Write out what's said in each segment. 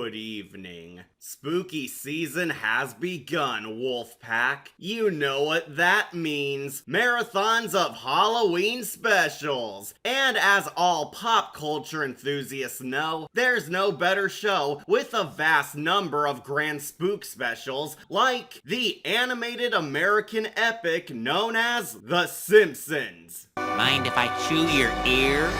Good evening. Spooky season has begun, Wolfpack. You know what that means. Marathons of Halloween specials. And as all pop culture enthusiasts know, there's no better show with a vast number of grand spook specials like the animated American epic known as The Simpsons. Mind if I chew your ear?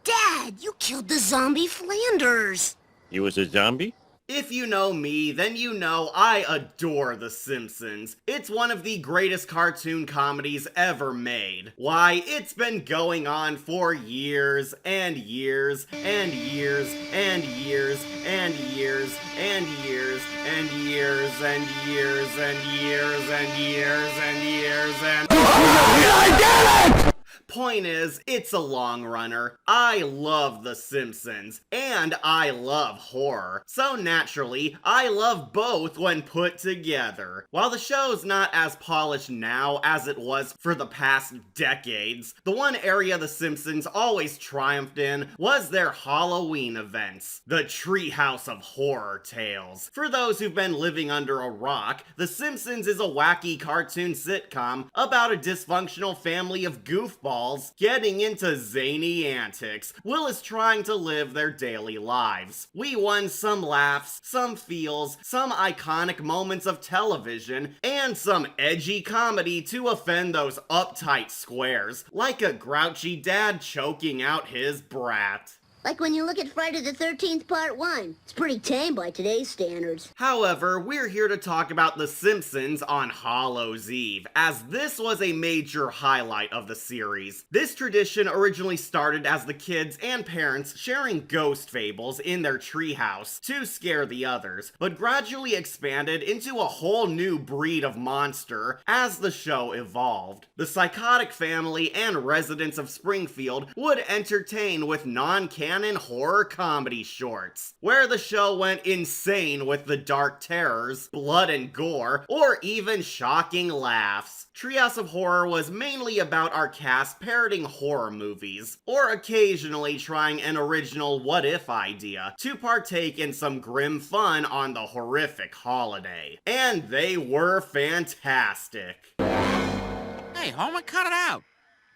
Dad, you killed the zombie Flanders. He was a zombie? If you know me, then you know I adore The Simpsons. It's one of the greatest cartoon comedies ever made. Why, it's been going on for years and years and years and years and years and years and years and years and years and years and years and I did it! Point is, it's a long runner. I love The Simpsons, and I love horror, so naturally, I love both when put together. While the show's not as polished now as it was for the past decades, the one area The Simpsons always triumphed in was their Halloween events, the Treehouse of Horror Tales. For those who've been living under a rock, The Simpsons is a wacky cartoon sitcom about a dysfunctional family of goofballs getting into zany antics while trying to live their daily lives. We won some laughs, some feels, some iconic moments of television, and some edgy comedy to offend those uptight squares, like a grouchy dad choking out his brat. Like when you look at Friday the 13th Part 1. It's pretty tame by today's standards. However, we're here to talk about The Simpsons on Hallows' Eve, as this was a major highlight of the series. This tradition originally started as the kids and parents sharing ghost fables in their treehouse to scare the others, but gradually expanded into a whole new breed of monster as the show evolved. The psychotic family and residents of Springfield would entertain with non-canon horror comedy shorts, where the show went insane with the dark terrors, blood and gore, or even shocking laughs. Treehouse of Horror was mainly about our cast parroting horror movies, or occasionally trying an original what-if idea to partake in some grim fun on the horrific holiday. And they were fantastic. Hey, Homer, cut it out.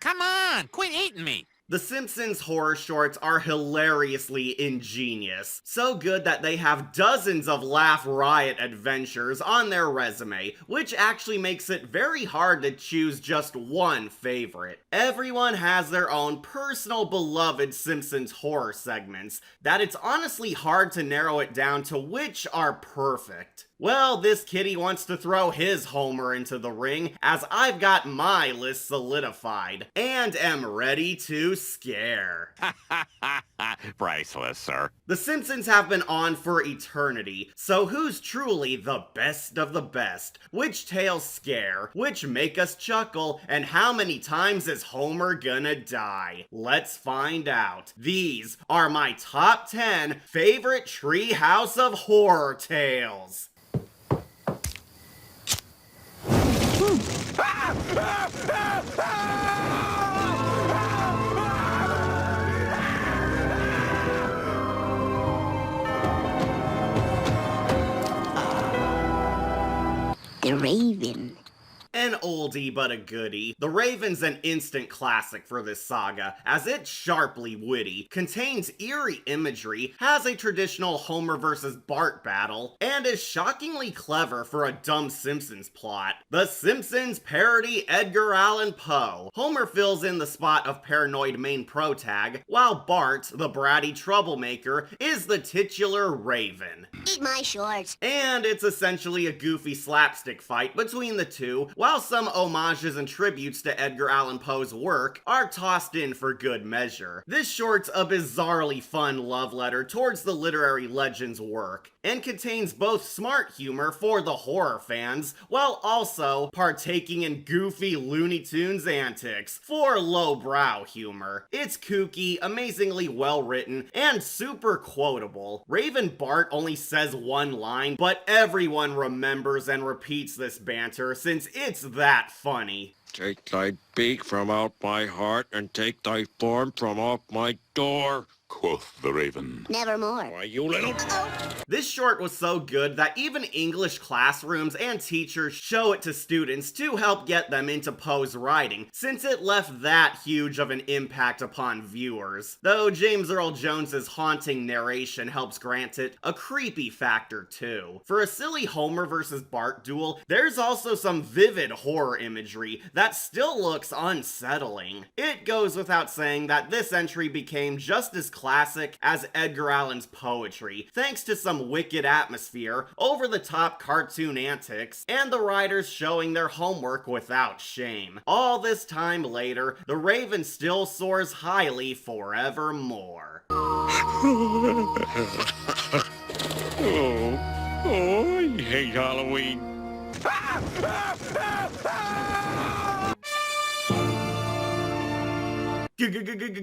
Come on, quit eating me. The Simpsons horror shorts are hilariously ingenious, so good that they have dozens of Laugh Riot adventures on their resume, which actually makes it very hard to choose just one favorite. Everyone has their own personal beloved Simpsons horror segments, that it's honestly hard to narrow it down to which are perfect. Well, this kitty wants to throw his Homer into the ring, as I've got my list solidified, and am ready to scare. Priceless, sir. The Simpsons have been on for eternity, so who's truly the best of the best? Which tales scare? Which make us chuckle? And how many times is Homer gonna die? Let's find out. These are my top 10 favorite Treehouse of Horror tales. The Raven. An oldie but a goodie, The Raven's an instant classic for this saga, as it's sharply witty, contains eerie imagery, has a traditional Homer vs. Bart battle, and is shockingly clever for a dumb Simpsons plot. The Simpsons parody Edgar Allan Poe. Homer fills in the spot of paranoid main protag, while Bart, the bratty troublemaker, is the titular Raven. Eat my shorts. And it's essentially a goofy slapstick fight between the two, while some homages and tributes to Edgar Allan Poe's work are tossed in for good measure. This short's a bizarrely fun love letter towards the literary legend's work, and contains both smart humor for the horror fans, while also partaking in goofy Looney Tunes antics for lowbrow humor. It's kooky, amazingly well written, and super quotable. Raven Bart only says one line, but everyone remembers and repeats this banter since it's that funny. Take thy beak from out my heart, and take thy form from off my door. quoth the raven. Nevermore. Why, you little... This short was so good that even English classrooms and teachers show it to students to help get them into prose writing, since it left that huge of an impact upon viewers. Though James Earl Jones's haunting narration helps grant it a creepy factor too. For a silly Homer versus Bart duel, there's also some vivid horror imagery that still looks unsettling. It goes without saying that this entry became just as classic as Edgar Allan's poetry, thanks to some wicked atmosphere, over-the-top cartoon antics, and the writers showing their homework without shame. All this time later, the Raven still soars highly forevermore. Oh, I hate Halloween.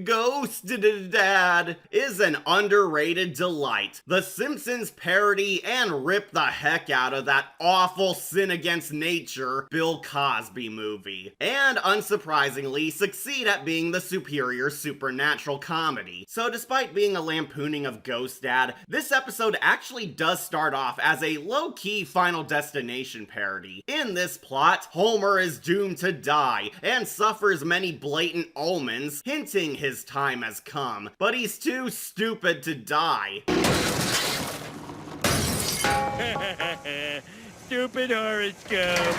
Ghost Dad is an underrated delight. The Simpsons parody and rip the heck out of that awful sin against nature Bill Cosby movie. And unsurprisingly, succeed at being the superior supernatural comedy. So despite being a lampooning of Ghost Dad, this episode actually does start off as a low-key Final Destination parody. In this plot, Homer is doomed to die and suffers many blatant omens, hinting his time has come, but he's too stupid to die. Stupid horoscope.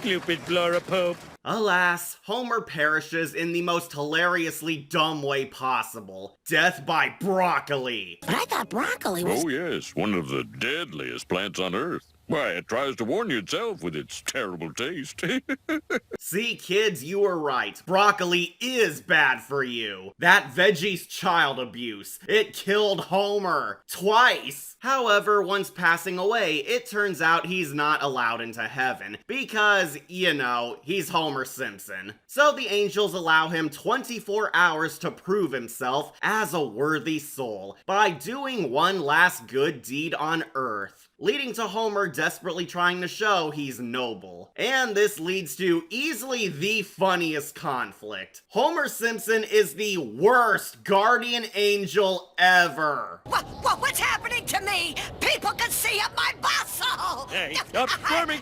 Stupid Flora Pope. Alas, Homer perishes in the most hilariously dumb way possible. Death by broccoli. But I thought broccoli was... Oh, yes, one of the deadliest plants on Earth. Why, it tries to warn you itself with its terrible taste. See, kids, you were right. Broccoli is bad for you. That veggie's child abuse. It killed Homer. Twice. However, once passing away, it turns out he's not allowed into heaven. Because, you know, he's Homer Simpson. So the angels allow him 24 hours to prove himself as a worthy soul by doing one last good deed on Earth, leading to Homer desperately trying to show he's noble. And this leads to easily the funniest conflict. Homer Simpson is the worst guardian angel ever. What's happening to me? People can see up my bustle! Hey, stop squirming!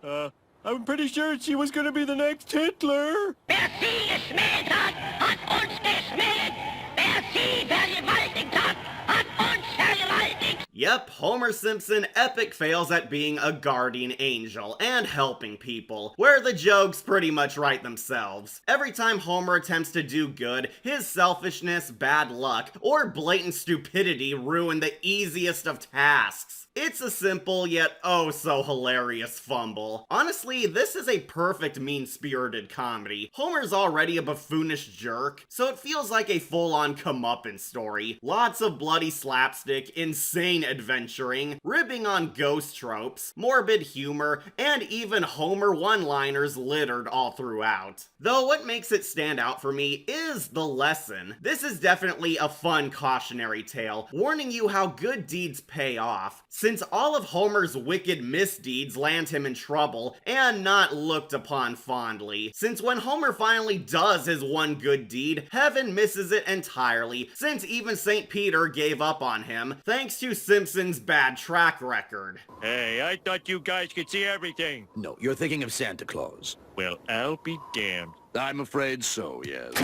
Uh-oh. I'm pretty sure she was gonna be the next Hitler. Wer sie geschmäht hat, hat uns geschmäht! Wer sie vergewaltigt hat, hat uns vergewaltigt! Yep, Homer Simpson epic fails at being a guardian angel and helping people, where the jokes pretty much write themselves. Every time Homer attempts to do good, his selfishness, bad luck, or blatant stupidity ruin the easiest of tasks. It's a simple yet oh so hilarious fumble. Honestly, this is a perfect mean-spirited comedy. Homer's already a buffoonish jerk, so it feels like a full-on comeuppance story. Lots of bloody slapstick, insane adventuring, ribbing on ghost tropes, morbid humor, and even Homer one-liners littered all throughout. Though what makes it stand out for me is the lesson. This is definitely a fun cautionary tale, warning you how good deeds pay off, since all of Homer's wicked misdeeds land him in trouble and not looked upon fondly. Since when Homer finally does his one good deed, heaven misses it entirely, since even St. Peter gave up on him, thanks to Simpson's bad track record. Hey, I thought you guys could see everything. No, you're thinking of Santa Claus. Well, I'll be damned. I'm afraid so, yes.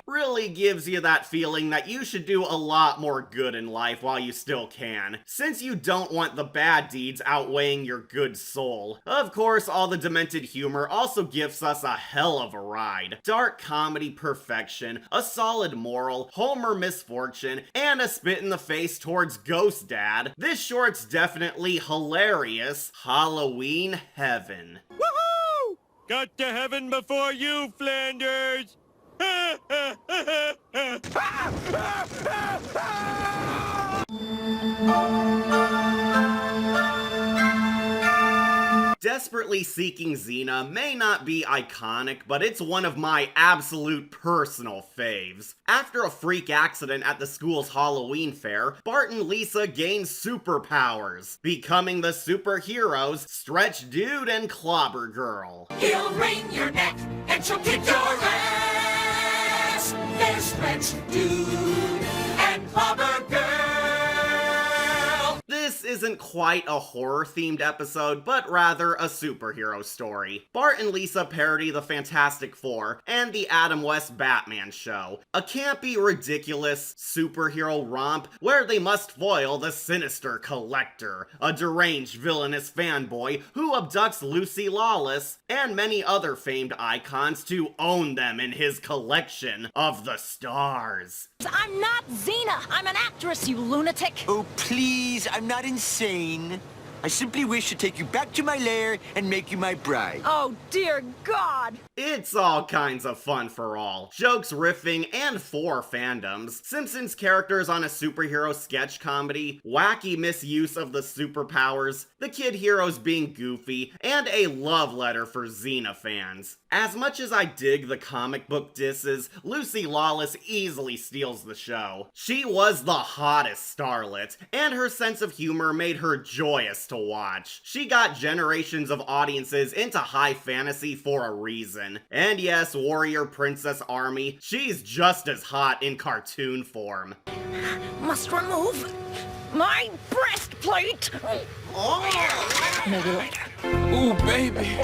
Really gives you that feeling that you should do a lot more good in life while you still can, since you don't want the bad deeds outweighing your good soul. Of course, all the demented humor also gives us a hell of a ride. Dark comedy perfection, a solid moral, Homer misfortune, and a spit in the face towards Ghost Dad. This short's definitely hilarious. Halloween heaven. Woohoo! Got to heaven before you, Flanders! Desperately Seeking Xena may not be iconic, but it's one of my absolute personal faves. After a freak accident at the school's Halloween fair, Bart and Lisa gain superpowers, becoming the superheroes Stretch Dude and Clobber Girl. He'll wring your neck and she'll kick your ass. There's Stretch Dude and Clobber Girl. This isn't quite a horror-themed episode, but rather a superhero story. Bart and Lisa parody the Fantastic Four and the Adam West Batman show, a campy, ridiculous superhero romp where they must foil the sinister Collector, a deranged villainous fanboy who abducts Lucy Lawless and many other famed icons to own them in his collection of the stars. I'm not Xena! I'm an actress, you lunatic! Oh, please, I'm not insane. I simply wish to take you back to my lair and make you my bride. Oh, dear God! It's all kinds of fun for all. Jokes riffing and for fandoms, Simpsons characters on a superhero sketch comedy, wacky misuse of the superpowers, the kid heroes being goofy, and a love letter for Xena fans. As much as I dig the comic book disses, Lucy Lawless easily steals the show. She was the hottest starlet, and her sense of humor made her joyous to watch. She got generations of audiences into high fantasy for a reason. And yes, Warrior Princess Army, she's just as hot in cartoon form. Must remove my breastplate! Maybe later. Ooh, baby.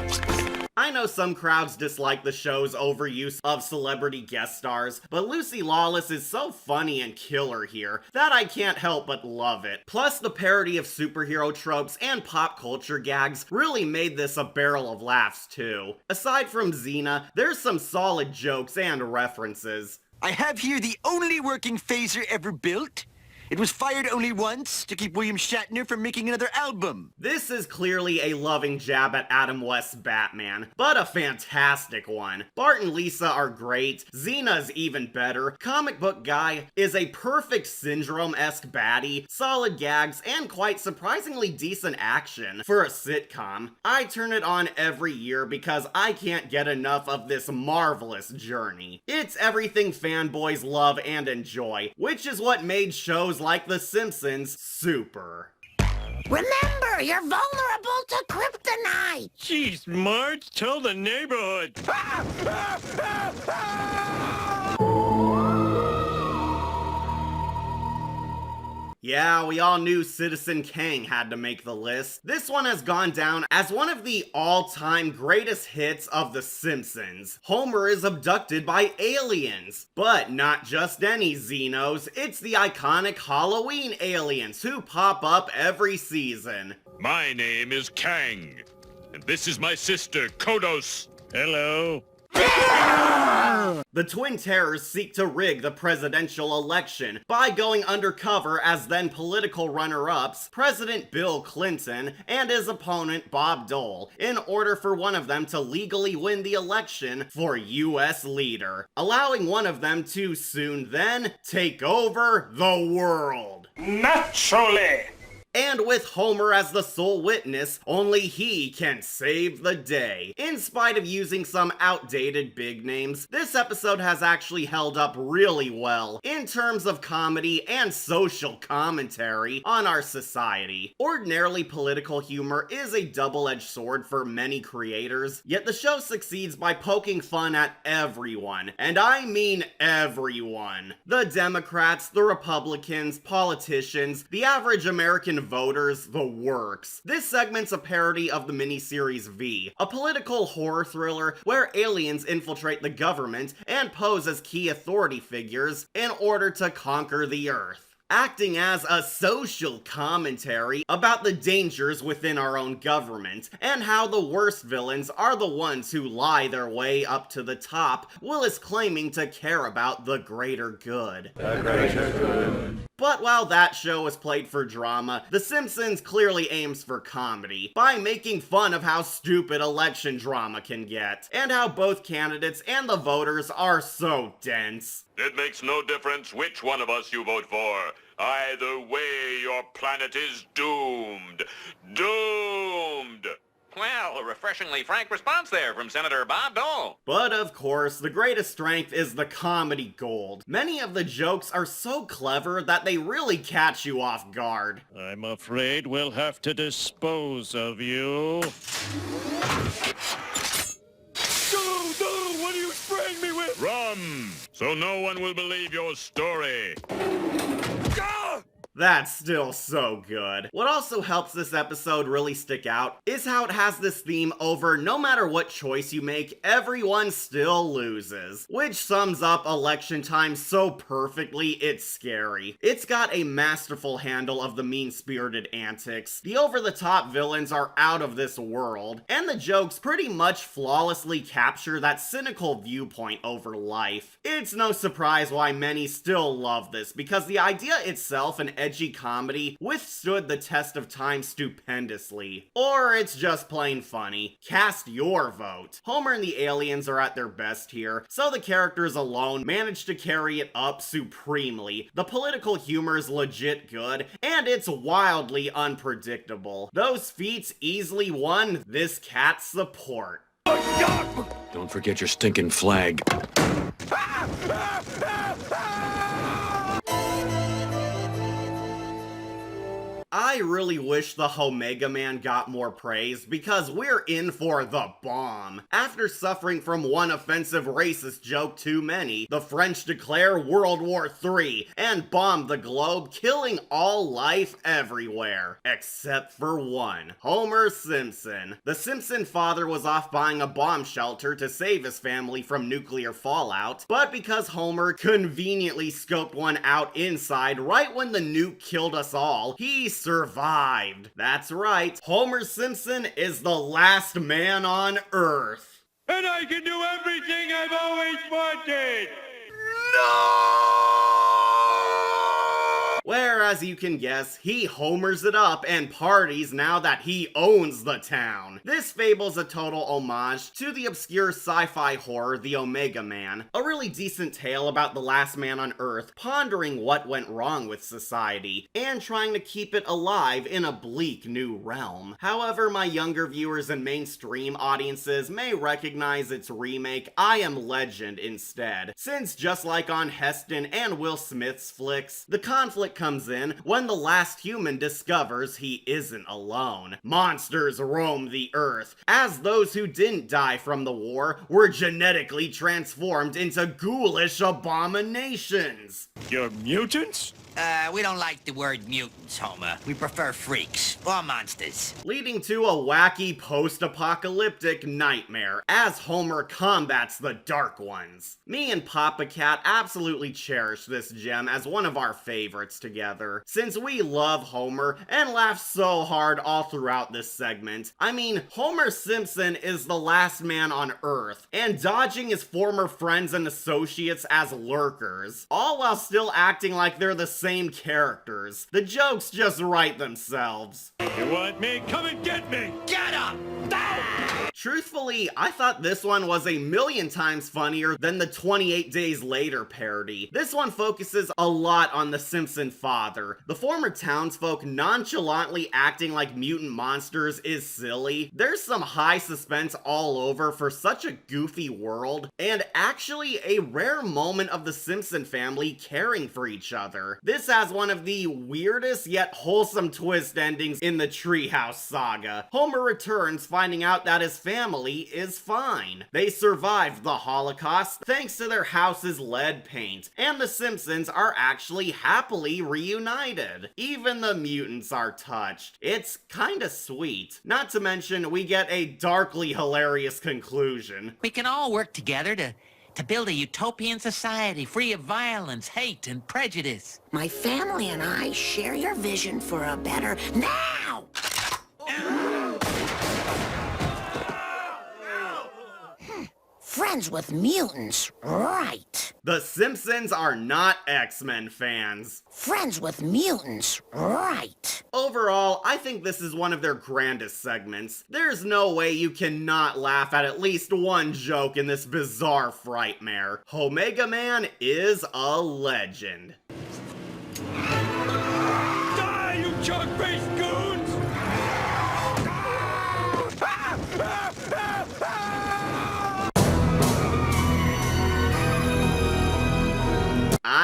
I know some crowds dislike the show's overuse of celebrity guest stars, but Lucy Lawless is so funny and killer here that I can't help but love it. Plus, the parody of superhero tropes and pop culture gags really made this a barrel of laughs too. Aside from Xena, there's some solid jokes and references. I have here the only working phaser ever built. It was fired only once to keep William Shatner from making another album. This is clearly a loving jab at Adam West's Batman, but a fantastic one. Bart and Lisa are great, Xena's even better, Comic Book Guy is a perfect Syndrome-esque baddie, solid gags, and quite surprisingly decent action for a sitcom. I turn it on every year because I can't get enough of this marvelous journey. It's everything fanboys love and enjoy, which is what made shows like The Simpsons super. Remember, you're vulnerable to kryptonite! Jeez, Marge, tell the neighborhood. Yeah, we all knew Citizen Kang had to make the list. This one has gone down as one of the all-time greatest hits of The Simpsons. Homer is abducted by aliens. But not just any Xenos, it's the iconic Halloween aliens who pop up every season. My name is Kang, and this is my sister, Kodos. Hello. The Twin Terrors seek to rig the presidential election by going undercover as then political runner-ups President Bill Clinton and his opponent Bob Dole in order for one of them to legally win the election for U.S. leader, allowing one of them to soon then take over the world. Naturally. And with Homer as the sole witness, only he can save the day. In spite of using some outdated big names, this episode has actually held up really well in terms of comedy and social commentary on our society. Ordinarily, political humor is a double-edged sword for many creators, yet the show succeeds by poking fun at everyone, and I mean everyone. The Democrats, the Republicans, politicians, the average American voters, the works. This segment's a parody of the miniseries V, a political horror thriller where aliens infiltrate the government and pose as key authority figures in order to conquer the Earth, acting as a social commentary about the dangers within our own government, and how the worst villains are the ones who lie their way up to the top, whilst claiming to care about the greater good. The greater good. But while that show is played for drama, The Simpsons clearly aims for comedy, by making fun of how stupid election drama can get, and how both candidates and the voters are so dense. It makes no difference which one of us you vote for. Either way, your planet is doomed. Doomed! Well, a refreshingly frank response there from Senator Bob Dole. But of course, the greatest strength is the comedy gold. Many of the jokes are so clever that they really catch you off guard. I'm afraid we'll have to dispose of you. No, what are you spraying me with? Run, so no one will believe your story. That's still so good. What also helps this episode really stick out is how it has this theme over no matter what choice you make, everyone still loses. Which sums up election time so perfectly, it's scary. It's got a masterful handle of the mean-spirited antics, the over-the-top villains are out of this world, and the jokes pretty much flawlessly capture that cynical viewpoint over life. It's no surprise why many still love this, because the idea itself and edgy comedy withstood the test of time stupendously. Or it's just plain funny. Cast your vote. Homer and the aliens are at their best here, so the characters alone manage to carry it up supremely. The political humor is legit good, and it's wildly unpredictable. Those feats easily won this cat's support. Don't forget your stinking flag. I really wish the Omega Man got more praise because we're in for the bomb. After suffering from one offensive racist joke too many, the French declare World War III and bomb the globe, killing all life everywhere. Except for one, Homer Simpson. The Simpson father was off buying a bomb shelter to save his family from nuclear fallout, but because Homer conveniently scoped one out inside right when the nuke killed us all, he survived. That's right, Homer Simpson is the last man on Earth. And I can do everything I've always wanted! Where, as you can guess, he homers it up and parties now that he owns the town. This fable's a total homage to the obscure sci-fi horror The Omega Man, a really decent tale about the last man on Earth pondering what went wrong with society and trying to keep it alive in a bleak new realm. However, my younger viewers and mainstream audiences may recognize its remake I Am Legend instead, since just like on Heston and Will Smith's flicks, the conflict comes in when the last human discovers he isn't alone. Monsters roam the earth, as those who didn't die from the war were genetically transformed into ghoulish abominations. You're mutants? We don't like the word mutants, Homer. We prefer freaks or monsters. Leading to a wacky post-apocalyptic nightmare as Homer combats the Dark Ones. Me and Papa Cat absolutely cherish this gem as one of our favorites together, since we love Homer and laugh so hard all throughout this segment. I mean, Homer Simpson is the last man on Earth, and dodging his former friends and associates as lurkers, all while still acting like they're the same characters. The jokes just write themselves. You want me? Come and get me! Get up! Truthfully, I thought this one was a million times funnier than the 28 Days Later parody. This one focuses a lot on the Simpson father. The former townsfolk nonchalantly acting like mutant monsters is silly. There's some high suspense all over for such a goofy world, and actually a rare moment of the Simpson family caring for each other. This has one of the weirdest yet wholesome twist endings in the Treehouse saga. Homer returns finding out that his family is fine. They survived the Holocaust thanks to their house's lead paint, and the Simpsons are actually happily reunited. Even the mutants are touched. It's kinda sweet. Not to mention, we get a darkly hilarious conclusion. We can all work together to build a utopian society free of violence, hate, and prejudice. My family and I share your vision for a better now! Friends with mutants, right. The Simpsons are not X-Men fans. Friends with mutants, right. Overall, I think this is one of their grandest segments. There's no way you cannot laugh at least one joke in this bizarre frightmare. Omega Man is a legend. Die, you junk-faced goons!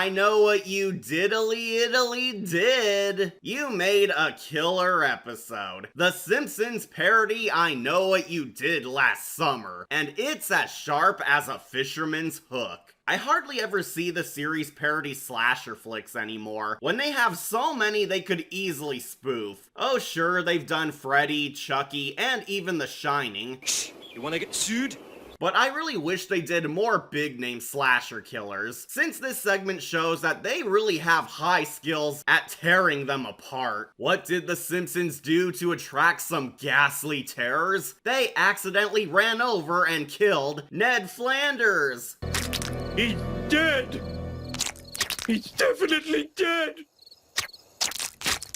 I know what you diddly did. You made a killer episode. The Simpsons parody I Know What You Did Last Summer, and it's as sharp as a fisherman's hook. I hardly ever see the series parody slasher flicks anymore, when they have so many they could easily spoof. Oh sure, they've done Freddy, Chucky, and even The Shining. Shh, you wanna get sued? But I really wish they did more big-name slasher killers, since this segment shows that they really have high skills at tearing them apart. What did the Simpsons do to attract some ghastly terrors? They accidentally ran over and killed Ned Flanders! He's dead! He's definitely dead!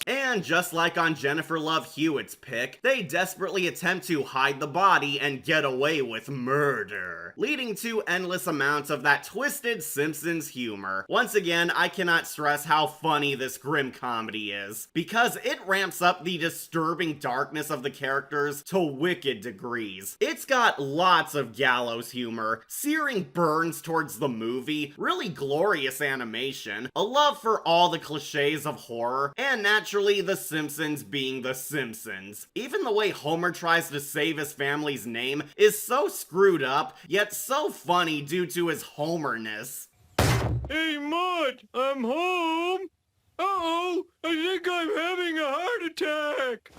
And just like on Jennifer Love Hewitt's pick, they desperately attempt to hide the body and get away with murder, leading to endless amounts of that twisted Simpsons humor. Once again, I cannot stress how funny this grim comedy is, because it ramps up the disturbing darkness of the characters to wicked degrees. It's got lots of gallows humor, searing burns towards the movie, really glorious animation, a love for all the cliches of horror, and naturally the Simpsons being the Simpsons. Even the way Homer tries to save his family's name is so screwed up, yet so funny due to his Homerness. Hey, Maude, I'm home! Uh-oh, I think I'm having a heart attack!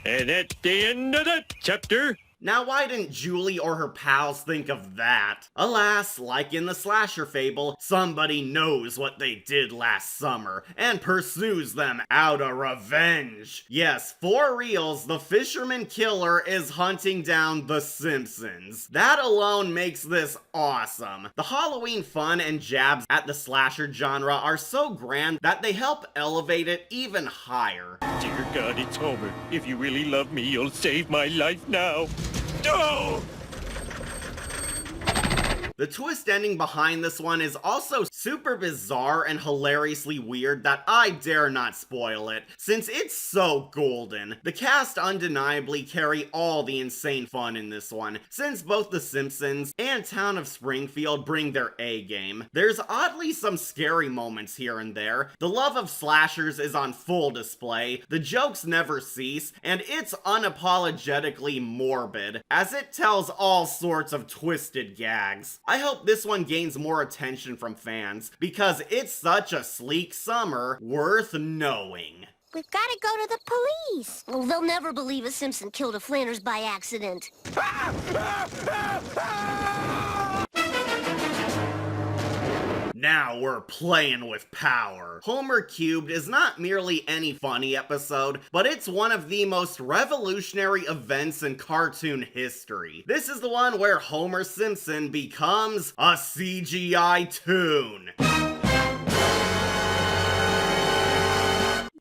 And that's the end of that chapter! Now why didn't Julie or her pals think of that? Alas, like in the slasher fable, somebody knows what they did last summer and pursues them out of revenge. Yes, for reals, the fisherman killer is hunting down the Simpsons. That alone makes this awesome. The Halloween fun and jabs at the slasher genre are so grand that they help elevate it even higher. Dear God, it's Homer. If you really love me, you'll save my life now. No! The twist ending behind this one is also super bizarre and hilariously weird that I dare not spoil it, since it's so golden. The cast undeniably carry all the insane fun in this one, since both The Simpsons and Town of Springfield bring their A game. There's oddly some scary moments here and there, the love of slashers is on full display, the jokes never cease, and it's unapologetically morbid, as it tells all sorts of twisted gags. I hope this one gains more attention from fans, because it's such a sleek summer worth knowing. We've got to go to the police. Well, they'll never believe a Simpson killed a Flanders by accident. Now we're playing with power. Homer Cubed is not merely any funny episode, but it's one of the most revolutionary events in cartoon history. This is the one where Homer Simpson becomes a CGI toon.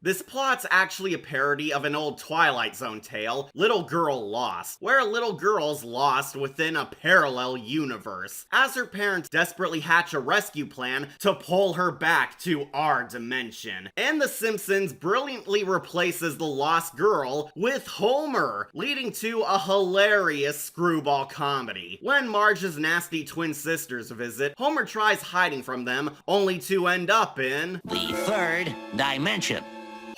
This plot's actually a parody of an old Twilight Zone tale, Little Girl Lost, where a little girl's lost within a parallel universe, as her parents desperately hatch a rescue plan to pull her back to our dimension. And The Simpsons brilliantly replaces the lost girl with Homer, leading to a hilarious screwball comedy. When Marge's nasty twin sisters visit, Homer tries hiding from them, only to end up in the third dimension.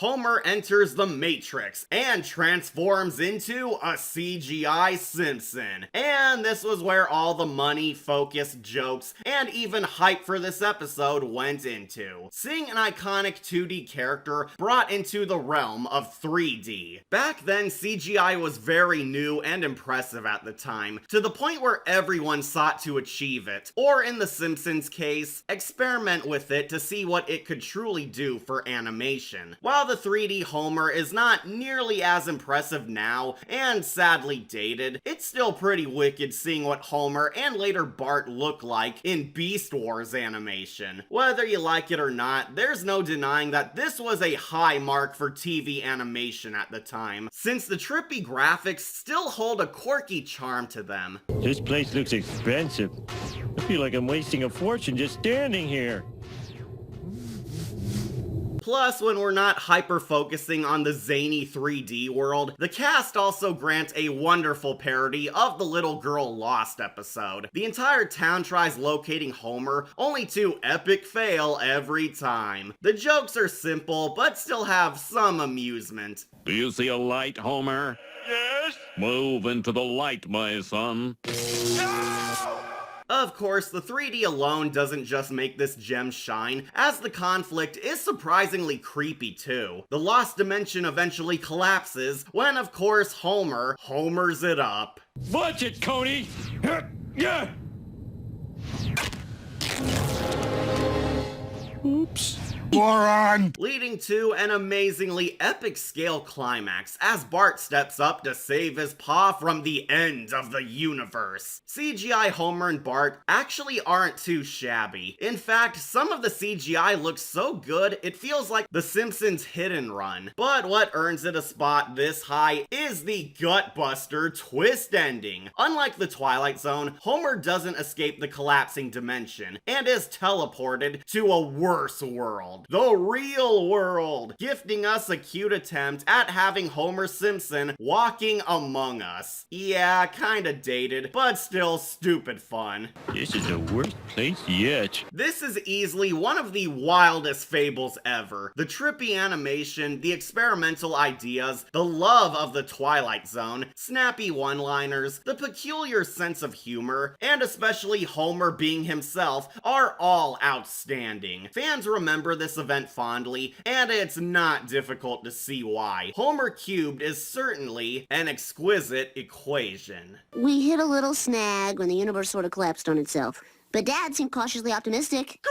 Homer enters the Matrix and transforms into a CGI Simpson. And this was where all the money, focus, jokes, and even hype for this episode went into. Seeing an iconic 2D character brought into the realm of 3D. Back then, CGI was very new and impressive at the time, to the point where everyone sought to achieve it, or in The Simpsons case, experiment with it to see what it could truly do for animation. While the 3D Homer is not nearly as impressive now, and sadly dated, it's still pretty wicked seeing what Homer and later Bart look like in Beast Wars animation. Whether you like it or not, there's no denying that this was a high mark for TV animation at the time, since the trippy graphics still hold a quirky charm to them. This place looks expensive. I feel like I'm wasting a fortune just standing here. Plus, when we're not hyper-focusing on the zany 3D world, the cast also grants a wonderful parody of the Little Girl Lost episode. The entire town tries locating Homer, only to epic fail every time. The jokes are simple, but still have some amusement. Do you see a light, Homer? Yes? Move into the light, my son. Of course, the 3D alone doesn't just make this gem shine, as the conflict is surprisingly creepy too. The lost dimension eventually collapses when, of course, Homer homers it up. Watch it, Coney! Yeah! Oops. Moron! Leading to an amazingly epic scale climax as Bart steps up to save his paw from the end of the universe. CGI Homer and Bart actually aren't too shabby. In fact, some of the CGI looks so good it feels like The Simpsons Hit and Run. But what earns it a spot this high is the gutbuster twist ending. Unlike the Twilight Zone, Homer doesn't escape the collapsing dimension and is teleported to a worse world. The real world, gifting us a cute attempt at having Homer Simpson walking among us. Yeah, kinda dated, but still stupid fun. This is the worst place yet. This is easily one of the wildest fables ever. The trippy animation, the experimental ideas, the love of the Twilight Zone, snappy one-liners, the peculiar sense of humor, and especially Homer being himself are all outstanding. Fans remember this event fondly, and it's not difficult to see why. Homer cubed is certainly an exquisite equation. We hit a little snag when the universe sort of collapsed on itself. But Dad seemed cautiously optimistic.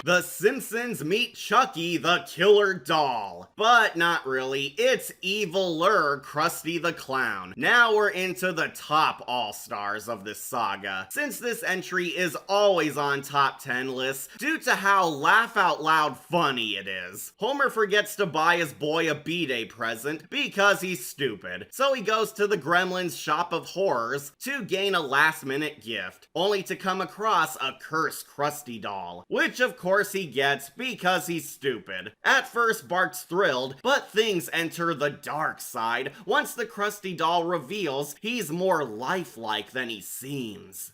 The Simpsons meet Chucky the Killer Doll. But not really, it's eviler Krusty the Clown. Now we're into the top all-stars of this saga, since this entry is always on top 10 lists due to how laugh-out-loud funny it is. Homer forgets to buy his boy a B-Day present because he's stupid, so he goes to the Gremlins Shop of Horrors to gain a last-minute gift, only to come across a cursed Krusty doll, which of course he gets because he's stupid. At first, Bart's thrilled, but things enter the dark side once the Krusty doll reveals he's more lifelike than he seems.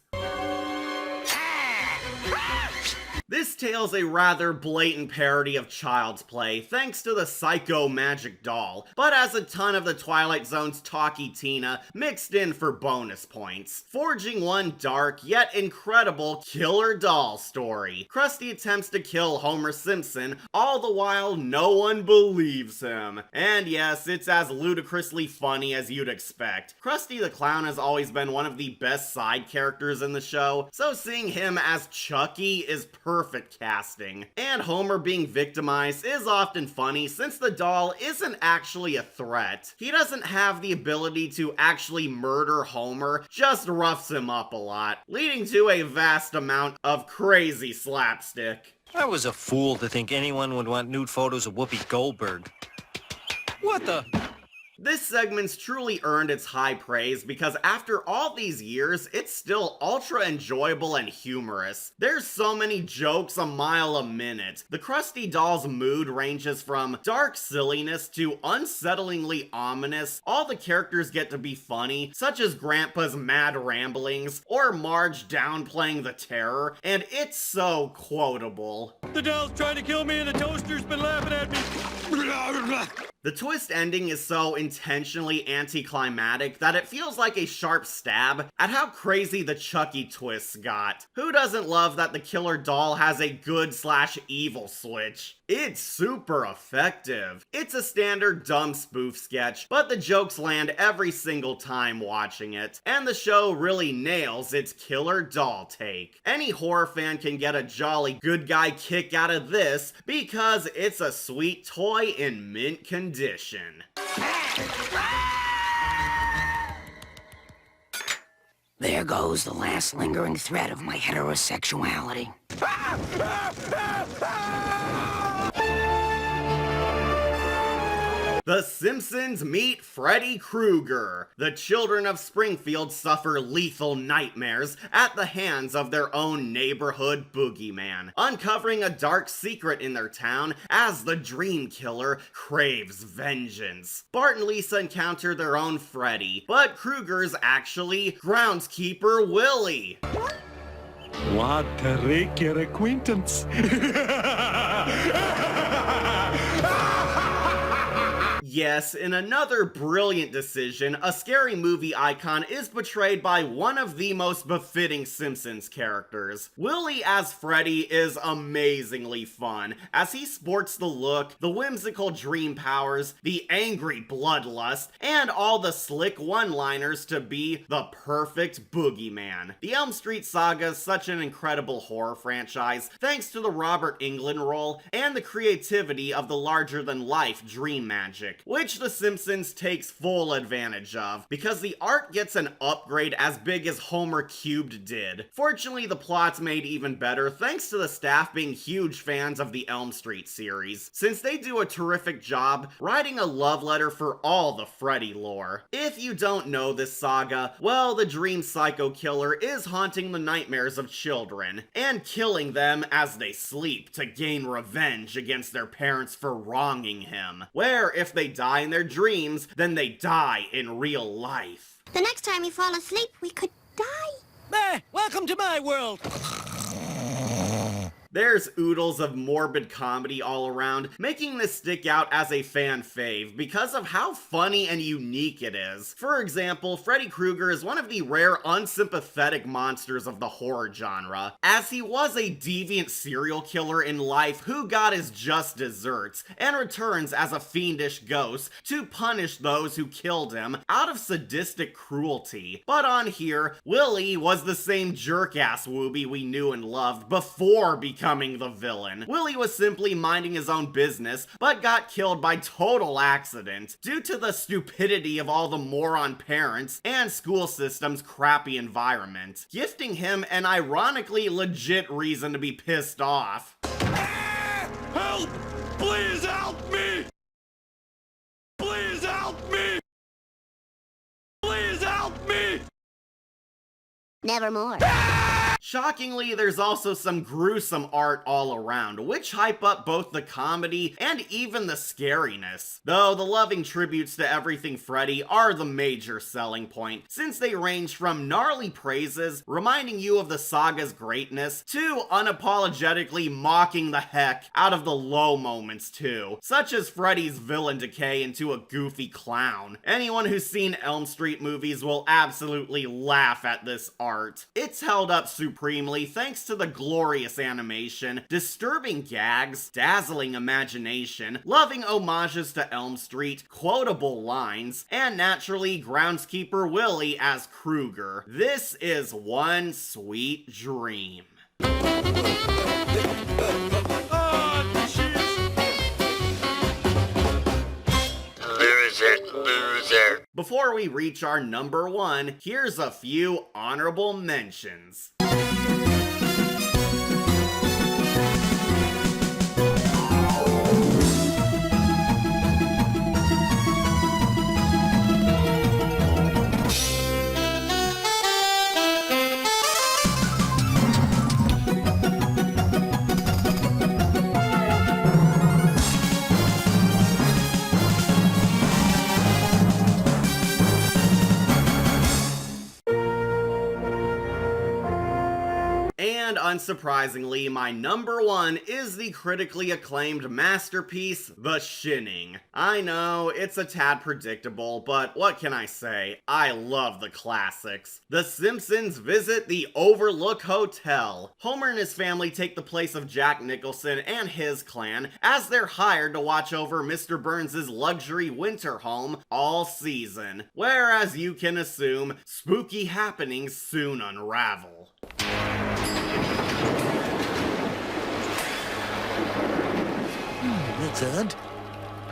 This tale's a rather blatant parody of Child's Play, thanks to the Psycho Magic Doll, but has a ton of the Twilight Zone's talky Tina mixed in for bonus points, forging one dark yet incredible killer doll story. Krusty attempts to kill Homer Simpson, all the while no one believes him. And yes, it's as ludicrously funny as you'd expect. Krusty the Clown has always been one of the best side characters in the show, so seeing him as Chucky is perfect casting. And Homer being victimized is often funny since the doll isn't actually a threat. He doesn't have the ability to actually murder Homer, just roughs him up a lot, leading to a vast amount of crazy slapstick. I was a fool to think anyone would want nude photos of Whoopi Goldberg. What the? This segment's truly earned its high praise because after all these years, it's still ultra enjoyable and humorous. There's so many jokes a mile a minute. The Krusty doll's mood ranges from dark silliness to unsettlingly ominous. All the characters get to be funny, such as Grandpa's mad ramblings or Marge downplaying the terror, and it's so quotable. The doll's trying to kill me and the toaster's been laughing at me. The twist ending is so intentionally anticlimactic that it feels like a sharp stab at how crazy the Chucky twists got. Who doesn't love that the killer doll has a good/evil switch? It's super effective. It's a standard dumb spoof sketch, but the jokes land every single time watching it, and the show really nails its killer doll take. Any horror fan can get a jolly good guy kick out of this because it's a sweet toy in mint condition. There goes the last lingering thread of my heterosexuality. The Simpsons meet Freddy Krueger. The children of Springfield suffer lethal nightmares at the hands of their own neighborhood boogeyman, uncovering a dark secret in their town as the Dream Killer craves vengeance. Bart and Lisa encounter their own Freddy, but Krueger's actually groundskeeper Willie. What a rare acquaintance. Yes, in another brilliant decision, a scary movie icon is portrayed by one of the most befitting Simpsons characters. Willie as Freddy is amazingly fun, as he sports the look, the whimsical dream powers, the angry bloodlust, and all the slick one-liners to be the perfect boogeyman. The Elm Street Saga is such an incredible horror franchise, thanks to the Robert Englund role and the creativity of the larger-than-life dream magic, which The Simpsons takes full advantage of, because the art gets an upgrade as big as Homer Cubed did. Fortunately, the plot's made even better thanks to the staff being huge fans of the Elm Street series, since they do a terrific job writing a love letter for all the Freddy lore. If you don't know this saga, well, the Dream Psycho Killer is haunting the nightmares of children, and killing them as they sleep to gain revenge against their parents for wronging him, where if they die in their dreams, then they die in real life. The next time you fall asleep, we could die. Welcome to my world. There's oodles of morbid comedy all around, making this stick out as a fan fave because of how funny and unique it is. For example, Freddy Krueger is one of the rare unsympathetic monsters of the horror genre, as he was a deviant serial killer in life who got his just desserts, and returns as a fiendish ghost to punish those who killed him out of sadistic cruelty. But on here, Willie was the same jerk-ass Wooby we knew and loved before becoming the villain. Willie was simply minding his own business, but got killed by total accident, due to the stupidity of all the moron parents and school system's crappy environment, gifting him an ironically legit reason to be pissed off. Help! Please help me! Please help me! Please help me! Nevermore. Shockingly, there's also some gruesome art all around, which hype up both the comedy and even the scariness. Though the loving tributes to everything Freddy are the major selling point, since they range from gnarly praises, reminding you of the saga's greatness, to unapologetically mocking the heck out of the low moments too, such as Freddy's villain decay into a goofy clown. Anyone who's seen Elm Street movies will absolutely laugh at this art. It's held up supremely thanks to the glorious animation, disturbing gags, dazzling imagination, loving homages to Elm Street, quotable lines, and naturally groundskeeper Willie as Krueger. This is one sweet dream. Loser. Before we reach our number one, here's a few honorable mentions. And unsurprisingly, my number one is the critically acclaimed masterpiece, The Shining. I know, it's a tad predictable, but what can I say? I love the classics. The Simpsons visit the Overlook Hotel. Homer and his family take the place of Jack Nicholson and his clan as they're hired to watch over Mr. Burns' luxury winter home all season, where, as you can assume, spooky happenings soon unravel. That's odd.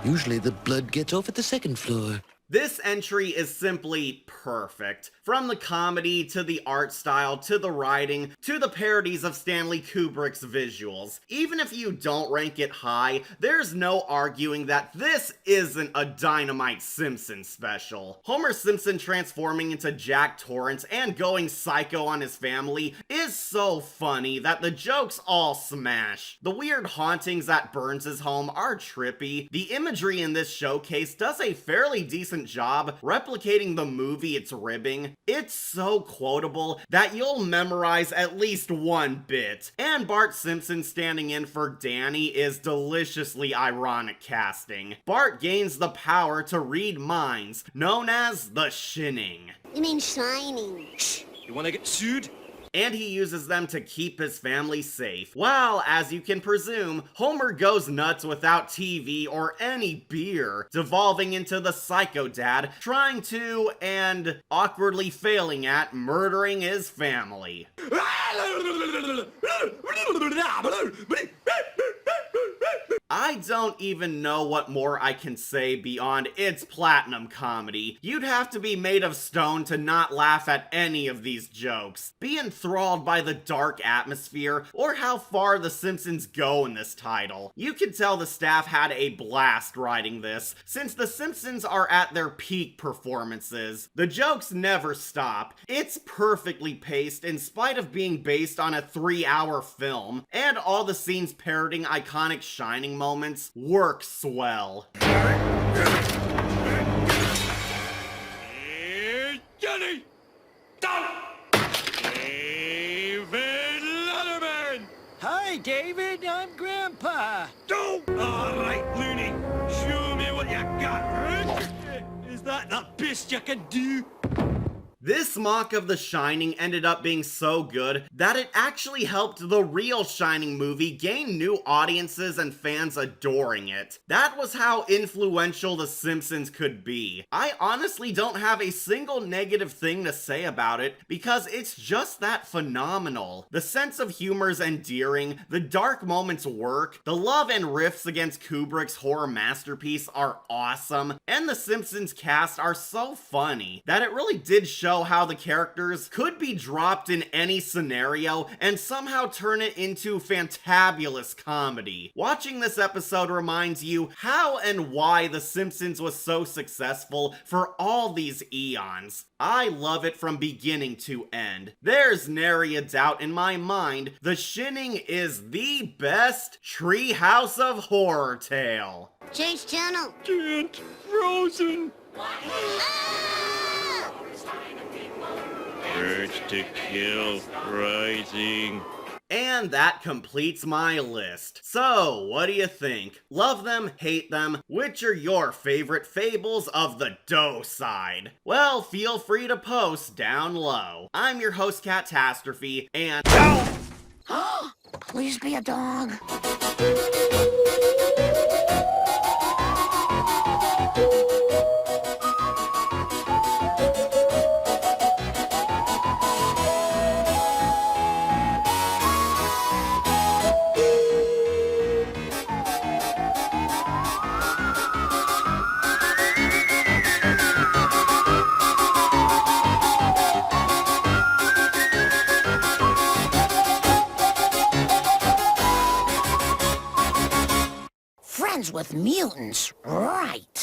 Usually the blood gets off at the second floor. This entry is simply perfect. From the comedy, to the art style, to the writing, to the parodies of Stanley Kubrick's visuals. Even if you don't rank it high, there's no arguing that this isn't a Dynamite Simpsons special. Homer Simpson transforming into Jack Torrance and going psycho on his family is so funny that the jokes all smash. The weird hauntings at Burns' home are trippy. The imagery in this showcase does a fairly decent job replicating the movie it's ribbing. It's so quotable that you'll memorize at least one bit. And Bart Simpson standing in for Danny is deliciously ironic casting. Bart gains the power to read minds, known as the Shinning. You mean shining. Shh! You wanna get sued? And he uses them to keep his family safe. While, as you can presume, Homer goes nuts without TV or any beer, devolving into the psycho dad, trying to, and awkwardly failing at, murdering his family. I don't even know what more I can say beyond its platinum comedy. You'd have to be made of stone to not laugh at any of these jokes, be enthralled by the dark atmosphere, or how far The Simpsons go in this title. You can tell the staff had a blast writing this, since The Simpsons are at their peak performances. The jokes never stop. It's perfectly paced in spite of being based on a 3-hour film, and all the scenes parodying iconic Shining moments work swell. Johnny! Down! David Letterman! Hi, David. I'm Grandpa. Don't! All right, Looney. Show me what you got. Is that the best you can do? This mock of The Shining ended up being so good that it actually helped the real Shining movie gain new audiences and fans adoring it. That was how influential The Simpsons could be. I honestly don't have a single negative thing to say about it because it's just that phenomenal. The sense of humor's endearing, the dark moments work, the love and riffs against Kubrick's horror masterpiece are awesome, and The Simpsons cast are so funny that it really did show how the characters could be dropped in any scenario and somehow turn it into fantabulous comedy. Watching this episode reminds you how and why The Simpsons was so successful for all these eons. I love it from beginning to end. There's nary a doubt in my mind, The Shinning is the best Treehouse of Horror tale. Change channel. Can't. Frozen. Urge to kill rising. And that completes my list. So, what do you think? Love them, hate them? Which are your favorite fables of the Dohside? Well, feel free to post down low. I'm your host, Catastrophe, and... Please be a dog. With mutants, right?